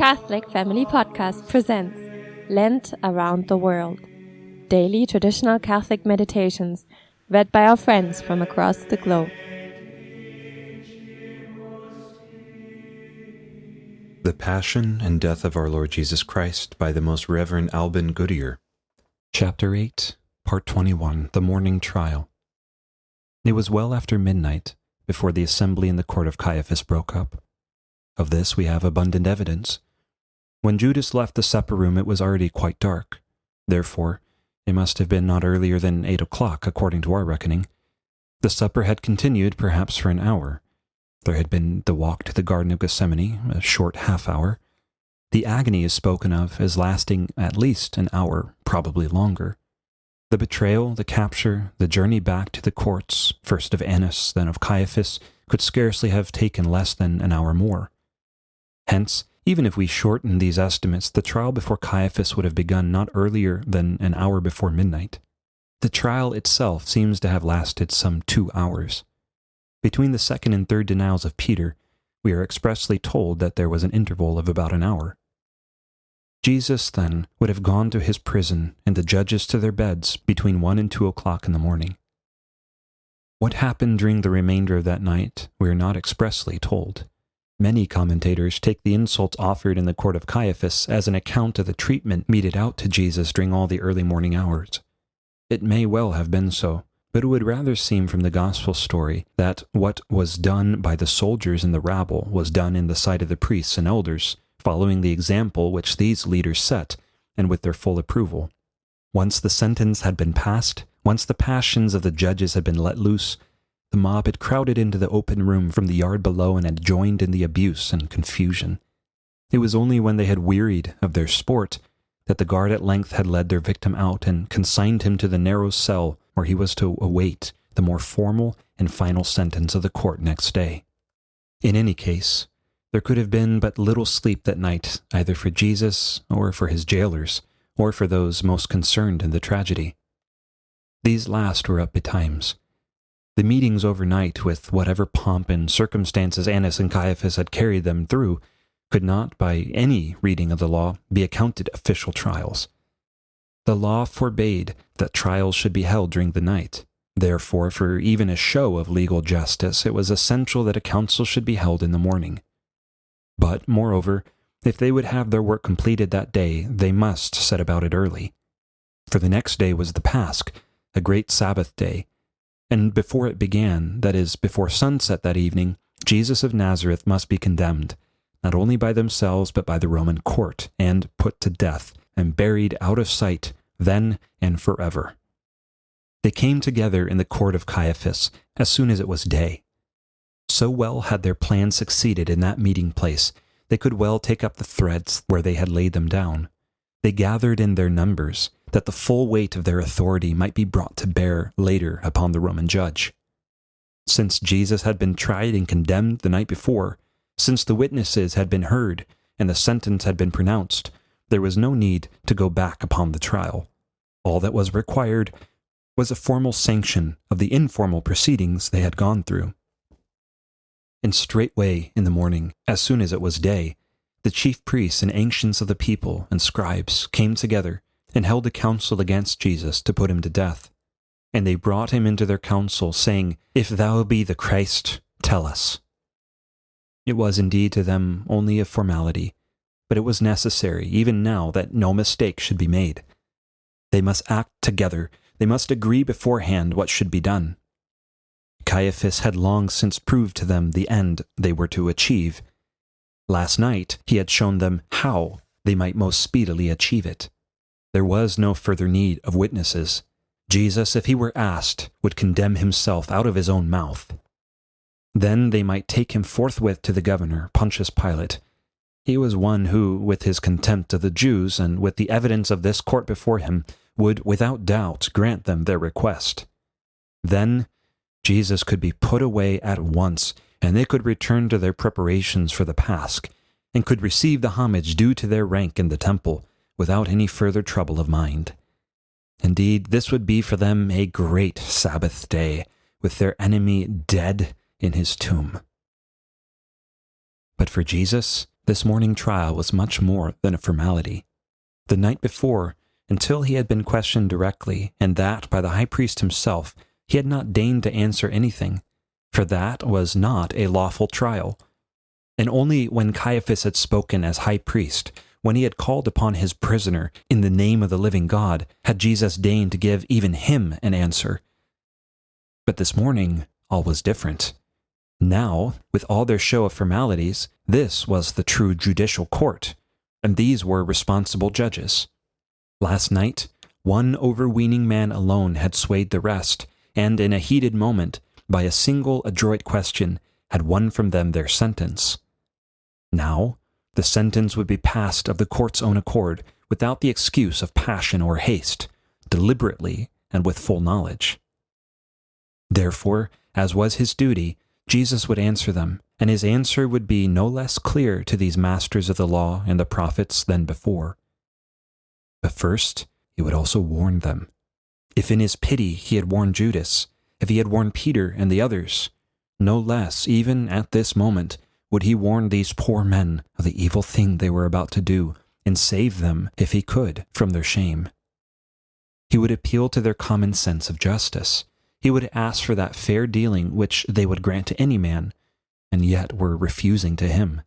Catholic Family Podcast presents Lent Around the World, daily traditional Catholic meditations read by our friends from across the globe. The Passion and Death of our Lord Jesus Christ by the Most Reverend Alban Goodier. Chapter 8, Part 21, The Morning Trial. It was well after midnight before the assembly in the court of Caiaphas broke up. Of this we have abundant evidence. When Judas left the supper room it was already quite dark. Therefore, it must have been not earlier than 8 o'clock according to our reckoning. The supper had continued perhaps for an hour. There had been the walk to the Garden of Gethsemane, a short half-hour. The agony is spoken of as lasting at least an hour, probably longer. The betrayal, the capture, the journey back to the courts, first of Annas, then of Caiaphas, could scarcely have taken less than an hour more. Hence, even if we shorten these estimates, the trial before Caiaphas would have begun not earlier than an hour before midnight. The trial itself seems to have lasted some 2 hours. Between the second and third denials of Peter, we are expressly told that there was an interval of about an hour. Jesus, then, would have gone to his prison and the judges to their beds between 1 and 2 o'clock in the morning. What happened during the remainder of that night, we are not expressly told. Many commentators take the insults offered in the court of Caiaphas as an account of the treatment meted out to Jesus during all the early morning hours. It may well have been so, but it would rather seem from the gospel story that what was done by the soldiers and the rabble was done in the sight of the priests and elders, following the example which these leaders set, and with their full approval. Once the sentence had been passed, once the passions of the judges had been let loose, the mob had crowded into the open room from the yard below and had joined in the abuse and confusion. It was only when they had wearied of their sport that the guard at length had led their victim out and consigned him to the narrow cell where he was to await the more formal and final sentence of the court next day. In any case, there could have been but little sleep that night, either for Jesus or for his jailers, or for those most concerned in the tragedy. These last were up betimes. The meetings overnight, with whatever pomp and circumstances Annas and Caiaphas had carried them through, could not, by any reading of the law, be accounted official trials. The law forbade that trials should be held during the night. Therefore, for even a show of legal justice, it was essential that a council should be held in the morning. But, moreover, if they would have their work completed that day, they must set about it early. For the next day was the Pasch, a great Sabbath day, and before it began, that is, before sunset that evening, Jesus of Nazareth must be condemned, not only by themselves but by the Roman court, and put to death, and buried out of sight, then and forever. They came together in the court of Caiaphas as soon as it was day. So well had their plan succeeded in that meeting place, they could well take up the threads where they had laid them down. They gathered in their numbers, that the full weight of their authority might be brought to bear later upon the Roman judge. Since Jesus had been tried and condemned the night before, since the witnesses had been heard and the sentence had been pronounced, there was no need to go back upon the trial. All that was required was a formal sanction of the informal proceedings they had gone through. And straightway in the morning, as soon as it was day, the chief priests and ancients of the people and scribes came together and held a council against Jesus to put him to death. And they brought him into their council, saying, "If thou be the Christ, tell us." It was indeed to them only a formality, but it was necessary, even now, that no mistake should be made. They must act together, they must agree beforehand what should be done. Caiaphas had long since proved to them the end they were to achieve. Last night he had shown them how they might most speedily achieve it. There was no further need of witnesses. Jesus, if he were asked, would condemn himself out of his own mouth. Then they might take him forthwith to the governor, Pontius Pilate. He was one who, with his contempt of the Jews and with the evidence of this court before him, would without doubt grant them their request. Then Jesus could be put away at once, and they could return to their preparations for the Pasch, and could receive the homage due to their rank in the temple, without any further trouble of mind. Indeed, this would be for them a great Sabbath day, with their enemy dead in his tomb. But for Jesus, this morning trial was much more than a formality. The night before, until he had been questioned directly, and that by the high priest himself, he had not deigned to answer anything, for that was not a lawful trial. And only when Caiaphas had spoken as high priest, when he had called upon his prisoner in the name of the living God, had Jesus deigned to give even him an answer. But this morning, all was different. Now, with all their show of formalities, this was the true judicial court, and these were responsible judges. Last night, one overweening man alone had swayed the rest, and in a heated moment, by a single adroit question, had won from them their sentence. Now, the sentence would be passed of the court's own accord, without the excuse of passion or haste, deliberately and with full knowledge. Therefore, as was his duty, Jesus would answer them, and his answer would be no less clear to these masters of the law and the prophets than before. But first, he would also warn them. If in his pity he had warned Judas, if he had warned Peter and the others, no less, even at this moment, would he warn these poor men of the evil thing they were about to do, and save them, if he could, from their shame. He would appeal to their common sense of justice. He would ask for that fair dealing which they would grant to any man, and yet were refusing to him.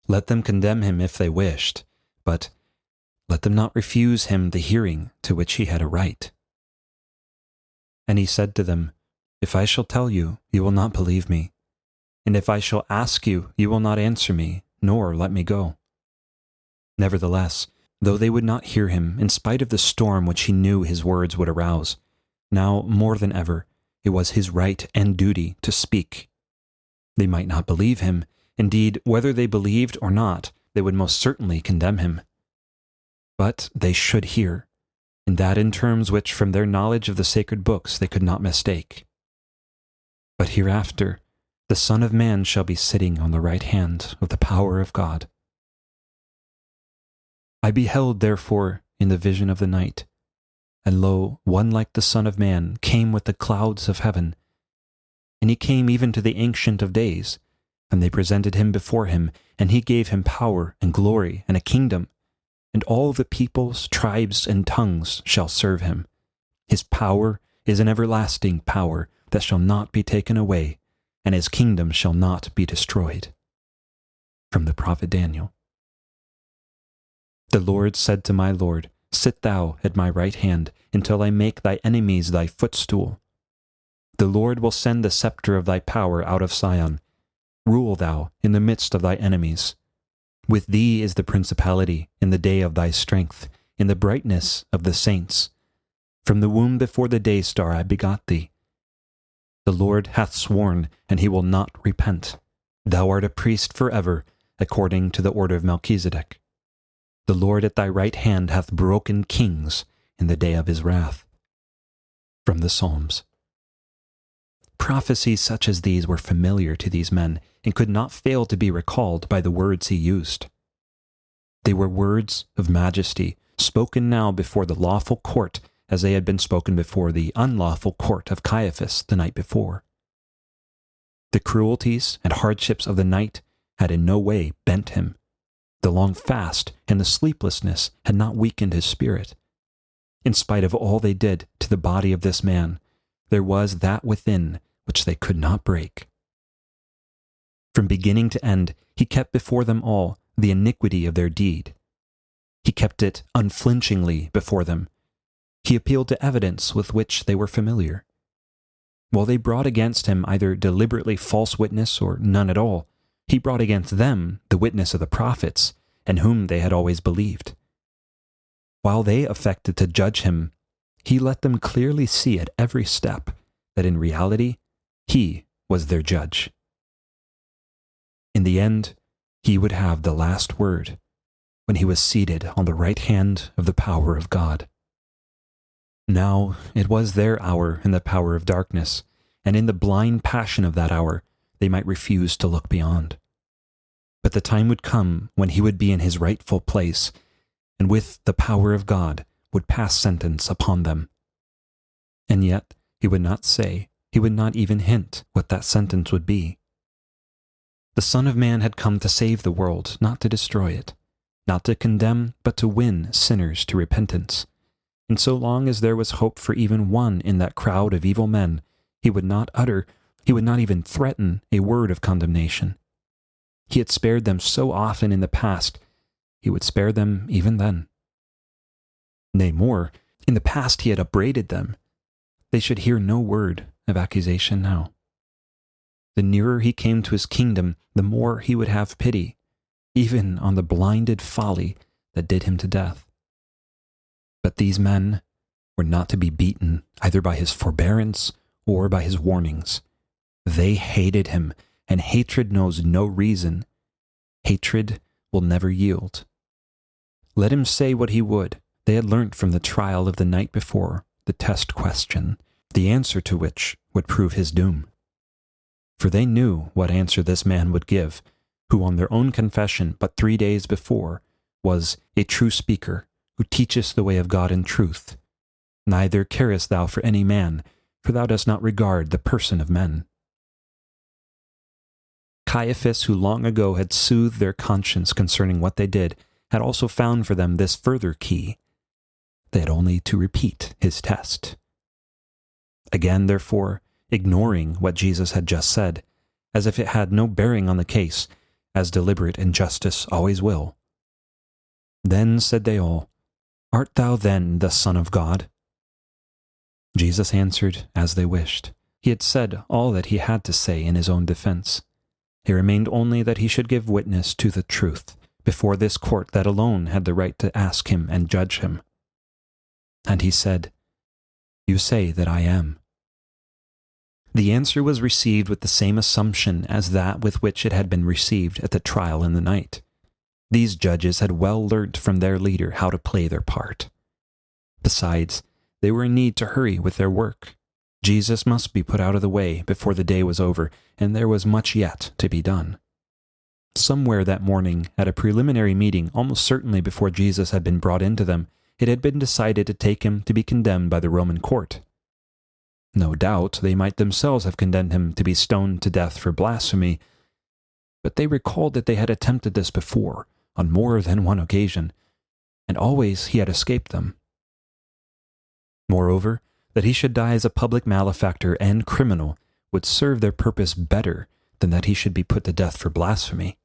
Let them condemn him if they wished, but let them not refuse him the hearing to which he had a right. And he said to them, If I shall tell you, you will not believe me. And if I shall ask you, you will not answer me, nor let me go. Nevertheless, though they would not hear him, in spite of the storm which he knew his words would arouse, now more than ever, it was his right and duty to speak. They might not believe him. Indeed, whether they believed or not, they would most certainly condemn him. But they should hear, and that in terms which from their knowledge of the sacred books they could not mistake. But hereafter, the Son of Man shall be sitting on the right hand of the power of God. I beheld, therefore, in the vision of the night, and lo, one like the Son of Man came with the clouds of heaven. And he came even to the Ancient of Days, and they presented him before him, and he gave him power and glory and a kingdom, and all the peoples, tribes, and tongues shall serve him. His power is an everlasting power that shall not be taken away, and his kingdom shall not be destroyed. From the prophet Daniel. The Lord said to my Lord, Sit thou at my right hand, until I make thy enemies thy footstool. The Lord will send the scepter of thy power out of Sion. Rule thou in the midst of thy enemies. With thee is the principality in the day of thy strength, in the brightness of the saints. From the womb before the day star I begot thee. The Lord hath sworn, and he will not repent. Thou art a priest forever, according to the order of Melchizedek. The Lord at thy right hand hath broken kings in the day of his wrath. From the Psalms. Prophecies such as these were familiar to these men, and could not fail to be recalled by the words he used. They were words of majesty, spoken now before the lawful court, as they had been spoken before the unlawful court of Caiaphas the night before. The cruelties and hardships of the night had in no way bent him. The long fast and the sleeplessness had not weakened his spirit. In spite of all they did to the body of this man, there was that within which they could not break. From beginning to end, he kept before them all the iniquity of their deed. He kept it unflinchingly before them. He appealed to evidence with which they were familiar. While they brought against him either deliberately false witness or none at all, he brought against them the witness of the prophets, in whom they had always believed. While they affected to judge him, he let them clearly see at every step that in reality he was their judge. In the end, he would have the last word when he was seated on the right hand of the power of God. Now it was their hour in the power of darkness, and in the blind passion of that hour they might refuse to look beyond. But the time would come when he would be in his rightful place, and with the power of God would pass sentence upon them. And yet he would not say, he would not even hint what that sentence would be. The Son of Man had come to save the world, not to destroy it, not to condemn, but to win sinners to repentance. And so long as there was hope for even one in that crowd of evil men, he would not even threaten a word of condemnation. He had spared them so often in the past, he would spare them even then. Nay, more, in the past he had upbraided them. They should hear no word of accusation now. The nearer he came to his kingdom, the more he would have pity, even on the blinded folly that did him to death. But these men were not to be beaten either by his forbearance or by his warnings. They hated him, and hatred knows no reason. Hatred will never yield. Let him say what he would, they had learnt from the trial of the night before the test question, the answer to which would prove his doom. For they knew what answer this man would give, who on their own confession but 3 days before was a true speaker, who teacheth the way of God in truth. Neither carest thou for any man, for thou dost not regard the person of men. Caiaphas, who long ago had soothed their conscience concerning what they did, had also found for them this further key. They had only to repeat his test. Again, therefore, ignoring what Jesus had just said, as if it had no bearing on the case, as deliberate injustice always will. Then said they all, Art thou then the Son of God? Jesus answered as they wished. He had said all that he had to say in his own defense. It remained only that he should give witness to the truth before this court that alone had the right to ask him and judge him. And he said, You say that I am. The answer was received with the same assumption as that with which it had been received at the trial in the night. These judges had well learnt from their leader how to play their part. Besides, they were in need to hurry with their work. Jesus must be put out of the way before the day was over, and there was much yet to be done. Somewhere that morning, at a preliminary meeting, almost certainly before Jesus had been brought into them, it had been decided to take him to be condemned by the Roman court. No doubt they might themselves have condemned him to be stoned to death for blasphemy, but they recalled that they had attempted this before, on more than one occasion, and always he had escaped them. Moreover, that he should die as a public malefactor and criminal would serve their purpose better than that he should be put to death for blasphemy.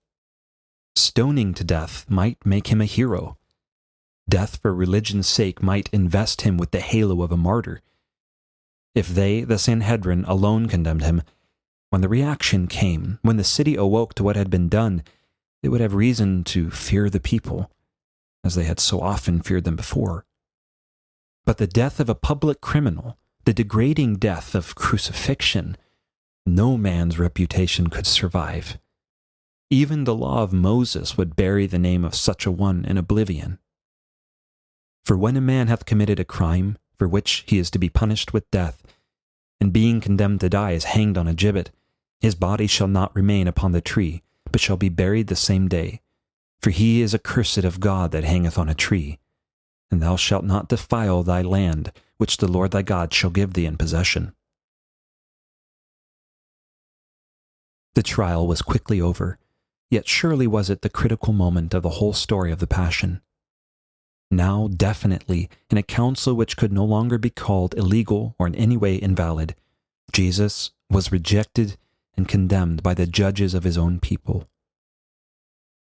Stoning to death might make him a hero. Death for religion's sake might invest him with the halo of a martyr. If they, the Sanhedrin, alone condemned him, when the reaction came, when the city awoke to what had been done, they would have reason to fear the people, as they had so often feared them before. But the death of a public criminal, the degrading death of crucifixion, no man's reputation could survive. Even the law of Moses would bury the name of such a one in oblivion. For when a man hath committed a crime, for which he is to be punished with death, and being condemned to die is hanged on a gibbet, his body shall not remain upon the tree, but shall be buried the same day. For he is accursed of God that hangeth on a tree. And thou shalt not defile thy land, which the Lord thy God shall give thee in possession. The trial was quickly over, yet surely was it the critical moment of the whole story of the Passion. Now, definitely, in a council which could no longer be called illegal or in any way invalid, Jesus was rejected and condemned by the judges of his own people.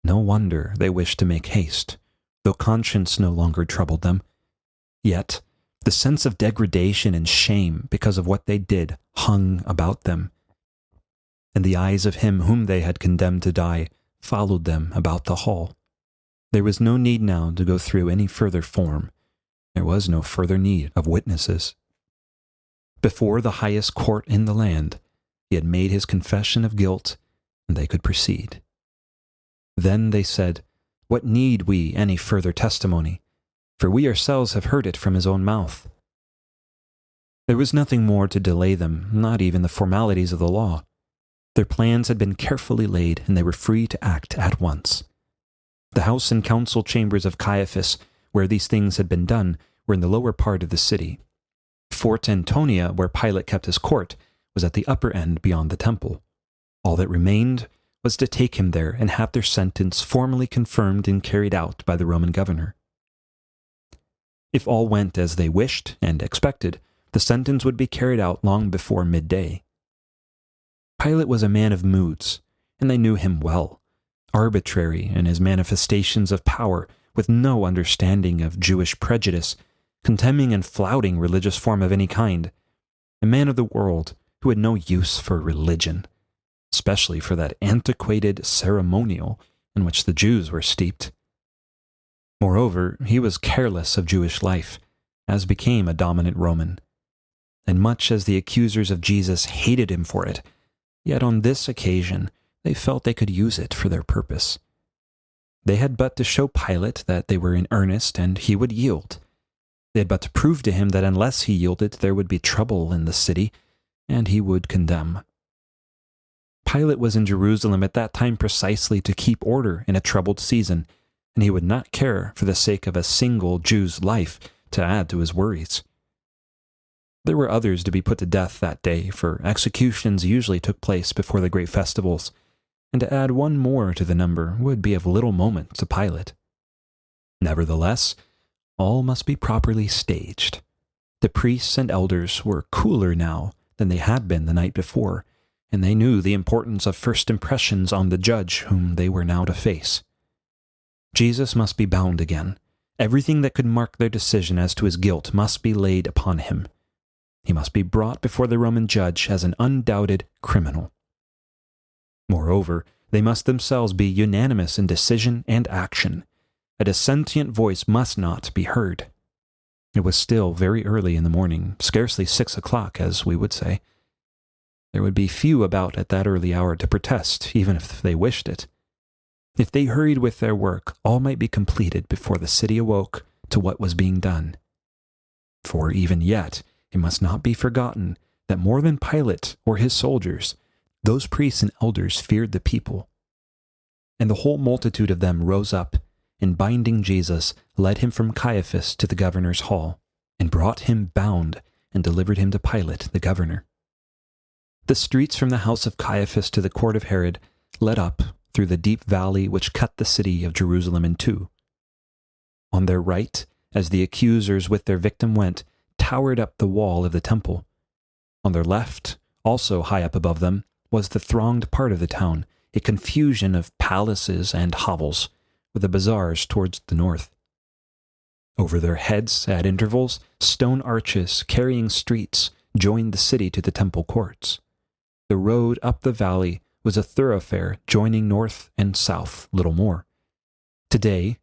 No wonder they wished to make haste, though conscience no longer troubled them. Yet, the sense of degradation and shame because of what they did hung about them, and the eyes of him whom they had condemned to die followed them about the hall. There was no need now to go through any further form. There was no further need of witnesses. Before the highest court in the land, he had made his confession of guilt, and they could proceed. Then they said, What need we any further testimony? For we ourselves have heard it from his own mouth. There was nothing more to delay them, not even the formalities of the law. Their plans had been carefully laid, and they were free to act at once. The house and council chambers of Caiaphas, where these things had been done, were in the lower part of the city. Fort Antonia, where Pilate kept his court, was at the upper end beyond the temple. All that remained was to take him there and have their sentence formally confirmed and carried out by the Roman governor. If all went as they wished and expected, the sentence would be carried out long before midday. Pilate was a man of moods, and they knew him well, arbitrary in his manifestations of power, with no understanding of Jewish prejudice, contemning and flouting religious form of any kind, a man of the world who had no use for religion, especially for that antiquated ceremonial in which the Jews were steeped. Moreover, he was careless of Jewish life, as became a dominant Roman. And much as the accusers of Jesus hated him for it, yet on this occasion they felt they could use it for their purpose. They had but to show Pilate that they were in earnest, and he would yield. They had but to prove to him that unless he yielded, there would be trouble in the city, and he would condemn. Pilate was in Jerusalem at that time precisely to keep order in a troubled season, and he would not care for the sake of a single Jew's life to add to his worries. There were others to be put to death that day, for executions usually took place before the great festivals, and to add one more to the number would be of little moment to Pilate. Nevertheless, all must be properly staged. The priests and elders were cooler now than they had been the night before, and they knew the importance of first impressions on the judge whom they were now to face. Jesus must be bound again. Everything that could mark their decision as to his guilt must be laid upon him. He must be brought before the Roman judge as an undoubted criminal. Moreover, they must themselves be unanimous in decision and action. A dissentient voice must not be heard. It was still very early in the morning, scarcely 6 o'clock, as we would say. There would be few about at that early hour to protest, even if they wished it. If they hurried with their work, all might be completed before the city awoke to what was being done. For even yet, it must not be forgotten that more than Pilate or his soldiers, those priests and elders feared the people. And the whole multitude of them rose up, and binding Jesus, led him from Caiaphas to the governor's hall, and brought him bound, and delivered him to Pilate the governor. The streets from the house of Caiaphas to the court of Herod led up through the deep valley which cut the city of Jerusalem in two. On their right, as the accusers with their victim went, towered up the wall of the temple. On their left, also high up above them, was the thronged part of the town, a confusion of palaces and hovels, with the bazaars towards the north. Over their heads, at intervals, stone arches carrying streets joined the city to the temple courts. The road up the valley was a thoroughfare joining north and south, little more. Today,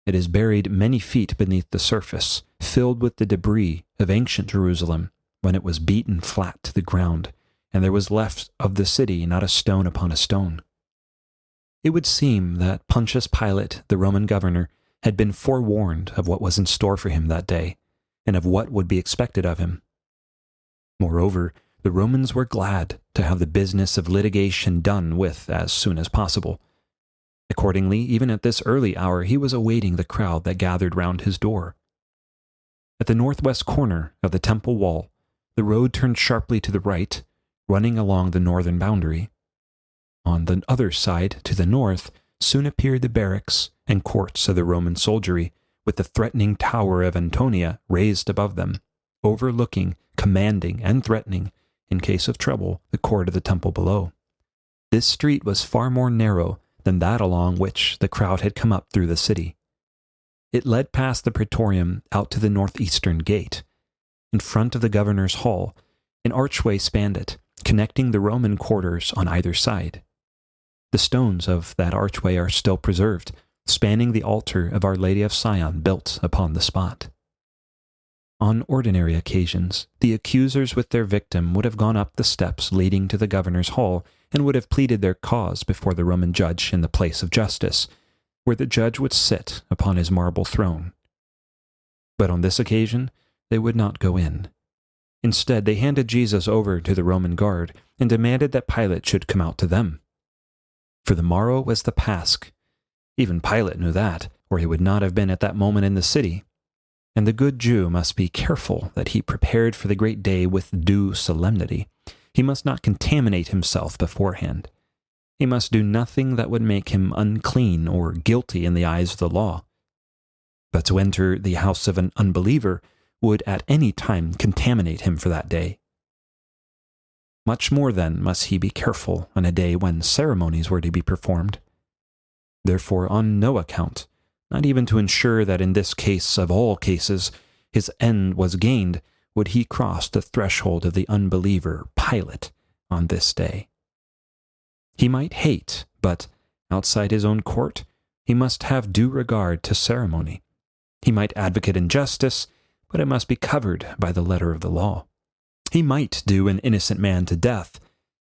it is buried many feet beneath the surface, filled with the debris of ancient Jerusalem when it was beaten flat to the ground, and there was left of the city not a stone upon a stone. It would seem that Pontius Pilate, the Roman governor, had been forewarned of what was in store for him that day, and of what would be expected of him. Moreover, the Romans were glad to have the business of litigation done with as soon as possible. Accordingly, even at this early hour, he was awaiting the crowd that gathered round his door. At the northwest corner of the temple wall, the road turned sharply to the right, running along the northern boundary. On the other side, to the north, soon appeared the barracks and courts of the Roman soldiery, with the threatening tower of Antonia raised above them, overlooking, commanding, and threatening, in case of trouble, the court of the temple below. This street was far more narrow than that along which the crowd had come up through the city. It led past the Praetorium out to the northeastern gate. In front of the governor's hall, an archway spanned it, connecting the Roman quarters on either side. The stones of that archway are still preserved, spanning the altar of Our Lady of Sion built upon the spot. On ordinary occasions, the accusers with their victim would have gone up the steps leading to the governor's hall and would have pleaded their cause before the Roman judge in the place of justice, where the judge would sit upon his marble throne. But on this occasion, they would not go in. Instead, they handed Jesus over to the Roman guard and demanded that Pilate should come out to them. For the morrow was the Pasch. Even Pilate knew that, or he would not have been at that moment in the city. And the good Jew must be careful that he prepared for the great day with due solemnity. He must not contaminate himself beforehand. He must do nothing that would make him unclean or guilty in the eyes of the law. But to enter the house of an unbeliever would at any time contaminate him for that day. Much more then must he be careful on a day when ceremonies were to be performed. Therefore, on no account, not even to ensure that in this case of all cases his end was gained, would he cross the threshold of the unbeliever Pilate on this day. He might hate, but outside his own court, he must have due regard to ceremony. He might advocate injustice, but it must be covered by the letter of the law. He might do an innocent man to death.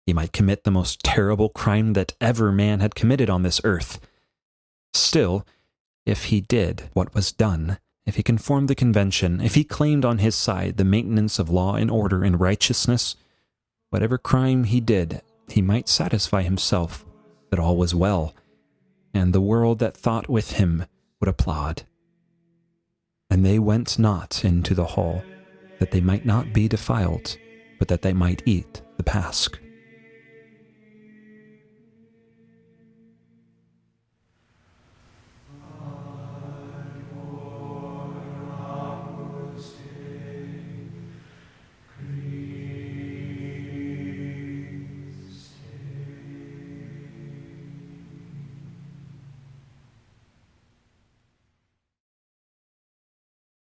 He might commit the most terrible crime that ever man had committed on this earth. Still, if he did what was done, if he conformed the convention, if he claimed on his side the maintenance of law and order and righteousness, whatever crime he did, he might satisfy himself that all was well, and the world that thought with him would applaud. And they went not into the hall, that they might not be defiled, but that they might eat the Pasch.